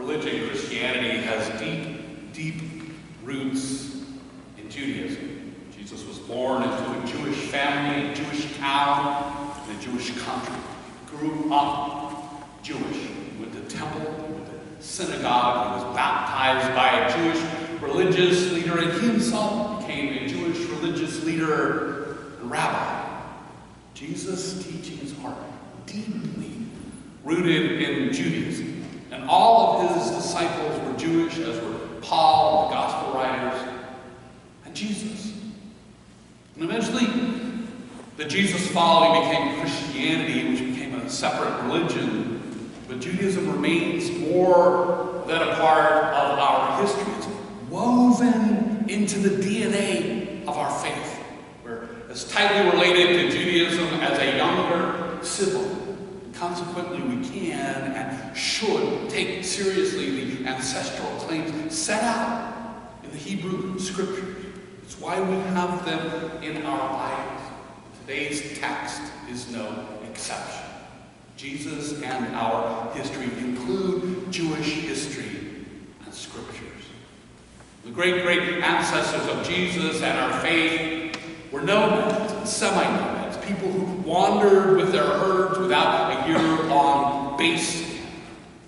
religion, Christianity, has deep, deep roots in Judaism. Jesus was born into a Jewish family, a Jewish town, in a Jewish country. Grew up Jewish. He went to temple, he went to synagogue, he was baptized by a Jewish religious leader, and he himself became a Jewish religious leader and rabbi. Jesus' teachings are deeply rooted in Judaism. And all of his disciples were Jewish, as were Paul, the gospel writers, and Jesus. And eventually, the Jesus following became Christianity, which became a separate religion. But Judaism remains more than a part of our history. It's woven into the DNA of our faith. We're as tightly related to Judaism as a younger sibling. Consequently, we can and should take seriously the ancestral claims set out in the Hebrew Scriptures. It's why we have them in our Bibles. Today's text is no exception. Jesus and our history include Jewish history and Scriptures. The great ancestors of Jesus and our faith were nomads and semi-nomads, people who wandered with their herds without a year-long base.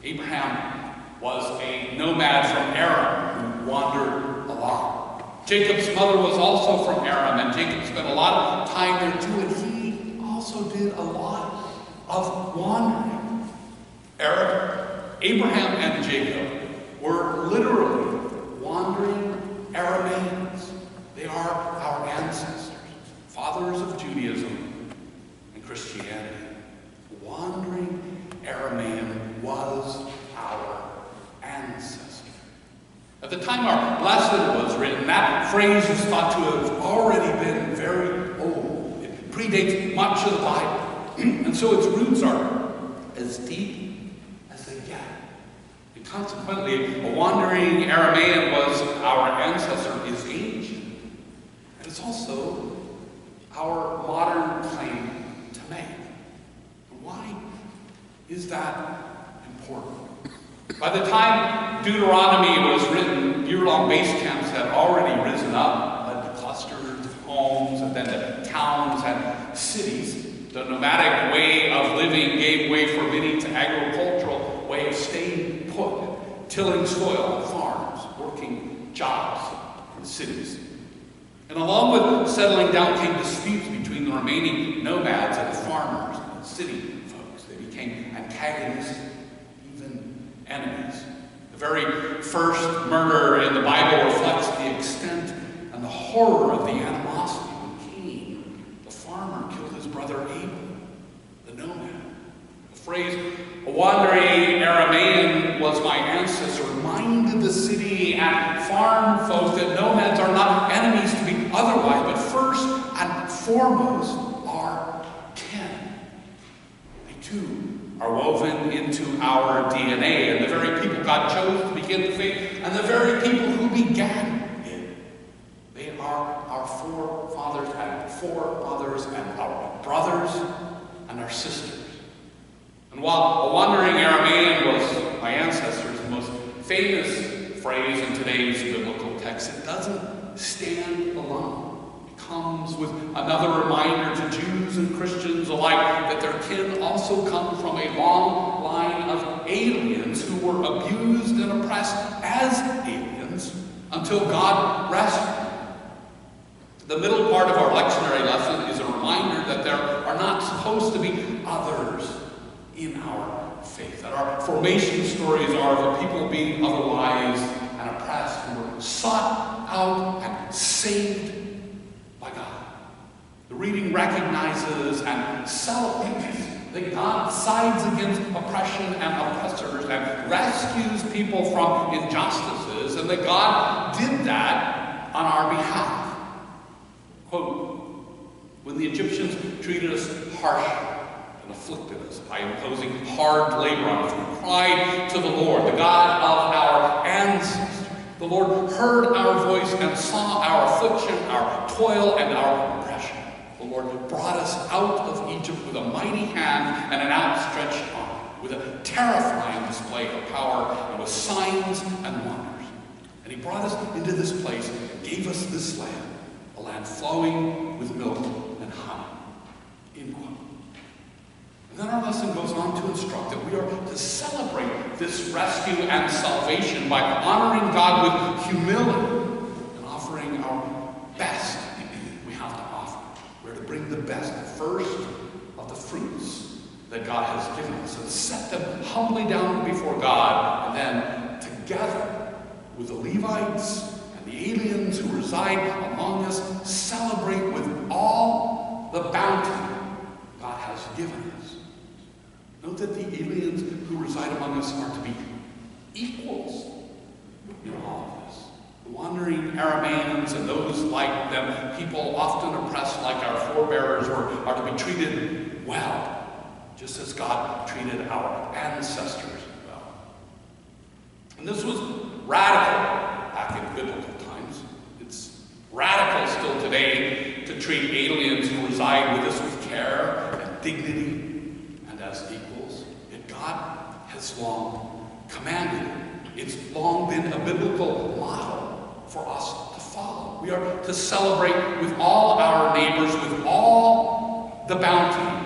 Abraham was a nomad from Aram who wandered along. Jacob's mother was also from Aram, and Jacob spent a lot of time there too, and he also did a lot of wandering. Abraham and Jacob were literally wandering Arameans. They are our ancestors, fathers of Judaism and Christianity. Wandering Aramean was our ancestor. At the time our lesson was written, that phrase is thought to have already been very old. It predates much of the Bible. And so its roots are as deep as they get. And consequently, a wandering Aramean was our ancestor, is ancient. And it's also our modern claim to make. Why is that important? By the time Deuteronomy was written, year-long base camps had already risen up, led to clusters of homes, and then to towns and cities. The nomadic way of living gave way for many to agricultural way of staying put, tilling soil on farms, working jobs in cities. And along with settling down came disputes between the remaining nomads and the farmers and the city folks. They became antagonists, even enemies. The very first murder in the Bible reflects the extent and the horror of the animosity when Cain, the farmer, killed his brother Abel, the nomad. The phrase, a wandering Aramean was my ancestor, reminded the city and farm folk that nomads are not enemies to be otherwise, but first and foremost are kin. They too are woven into our DNA, and the very people God chose to begin the faith, and the very people who began it. They are our forefathers and foremothers and our brothers and our sisters. And while a wandering Aramean was my ancestors, the most famous phrase in today's biblical text, it doesn't stand alone. It comes with another reminder to Jews and Christians alike that their kin also come from a long line of aliens who were abused and oppressed as aliens until God rescued them. The middle part of our lectionary lesson is a reminder that there are not supposed to be others in our faith, that our formation stories are of a people being otherwise and oppressed who were sought out and saved by God. The reading recognizes and celebrates that God sides against oppression and oppressors and rescues people from injustices, and that God did that on our behalf. Quote, when the Egyptians treated us harshly and afflicted us by imposing hard labor on us, we cried to the Lord, the God of our ancestors. The Lord heard our voice and saw our affliction, our toil, and our oppression. The Lord brought us out of Egypt with a mighty hand and an outstretched arm. with a terrifying display of power and with signs and wonders. And he brought us into this place and gave us this land, a land flowing with milk and honey. End quote. And then our lesson goes on to instruct that we are to celebrate this rescue and salvation by honoring God with humility and offering our best we have to offer. We're to bring the best, first of the fruits that God has given us, and set them humbly down before God, and then together with the Levites and the aliens who reside among us, celebrate with all the bounty God has given us. Note that the aliens who reside among us are to be equals in all of this. The wandering Arameans and those like them, people often oppressed like our forebears, are to be treated well, just as God treated our ancestors well. And this was radical back in biblical times. It's radical still today to treat aliens who reside with us with care and dignity and as equals. Yet God has long commanded it. It's long been a biblical model for us to follow. We are to celebrate with all our neighbors, with all the bounty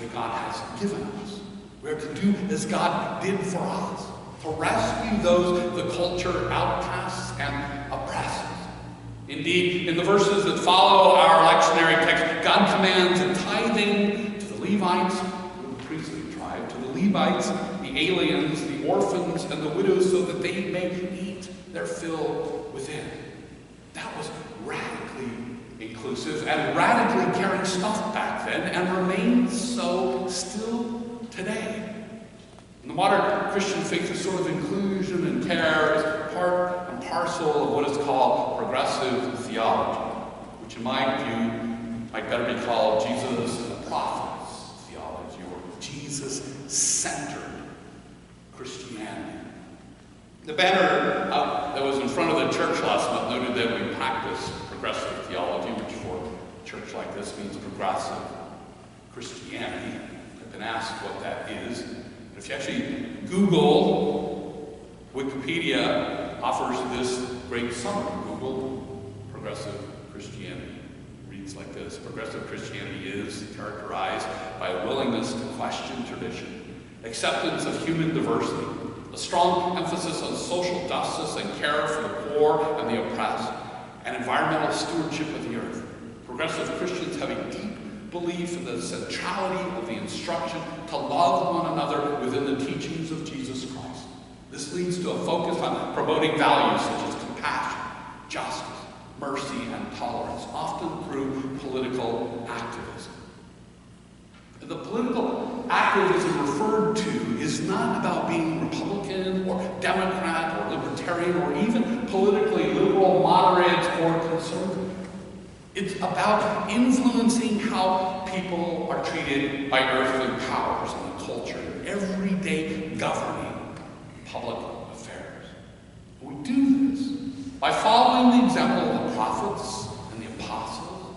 that God has given us. We are to do as God did for us, to rescue those, the culture outcasts and oppressors. Indeed, in the verses that follow our lectionary text, God commands a tithing to the Levites, the priestly tribe, to the Levites, the aliens, the orphans, and the widows, so that they may eat their fill within. That was radically inclusive and radically caring stuff back then, and remains so still today. And the modern Christian faith is sort of inclusion and care is part and parcel of what is called progressive theology, which in my view might better be called Jesus and the prophets theology, or Jesus-centered Christianity. The banner that was in front of the church last month noted that we practice progressive theology, which for a church like this means progressive Christianity. I've been asked what that is. If you actually Google, Wikipedia offers this great summary. Google progressive Christianity. It reads like this: progressive Christianity is characterized by a willingness to question tradition, acceptance of human diversity, a strong emphasis on social justice and care for the poor and the oppressed, and environmental stewardship of the earth. Progressive Christians have a deep belief in the centrality of the instruction to love one another within the teachings of Jesus Christ. This leads to a focus on promoting values such as compassion, justice, mercy, and tolerance, often through political activism. The political activism referred to is not about being Republican or Democrat or Libertarian or even politically liberal, moderate, or conservative. It's about influencing how people are treated by earthly powers and the culture, everyday governing public affairs. We do this by following the example of the prophets and the apostles,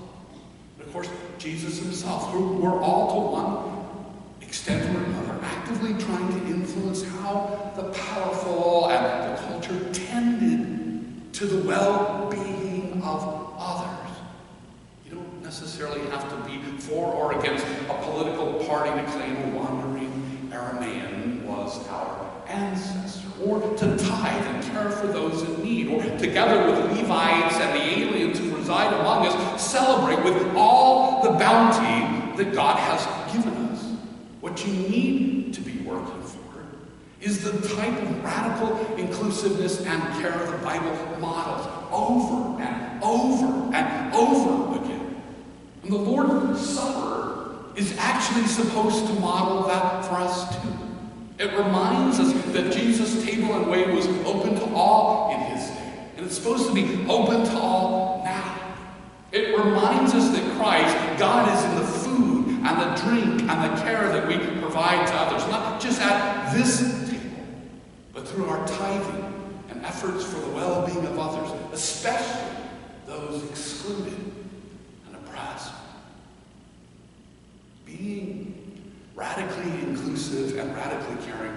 and of course Jesus himself, who were all to one extent or another actively trying to influence how the powerful and the culture tended to the well-being of others. You don't necessarily have to be for or against a political party to claim a wandering Aramean was our ancestor, or to tithe and care for those in need, or together with Levites and the aliens who reside among us, celebrate with all the bounty that God has given us. What you need to be working for is the type of radical inclusiveness and care the Bible models over and over and over again. And the Lord's Supper is actually supposed to model that for us too. It reminds us that Jesus' table and way was open to all in his day, and it's supposed to be open to all now. It reminds us that Christ, God, is in the food and the drink and the care that we provide to others, not just at this table, but through our tithing and efforts for the well-being of others, especially those excluded and oppressed. Being radically inclusive and radically caring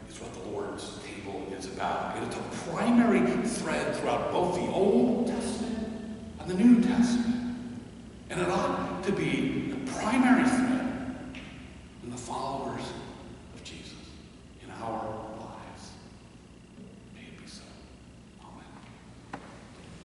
is what the Lord's table is about. It is a primary thread throughout both the Old Testament and the New Testament. And it ought to be the primary thread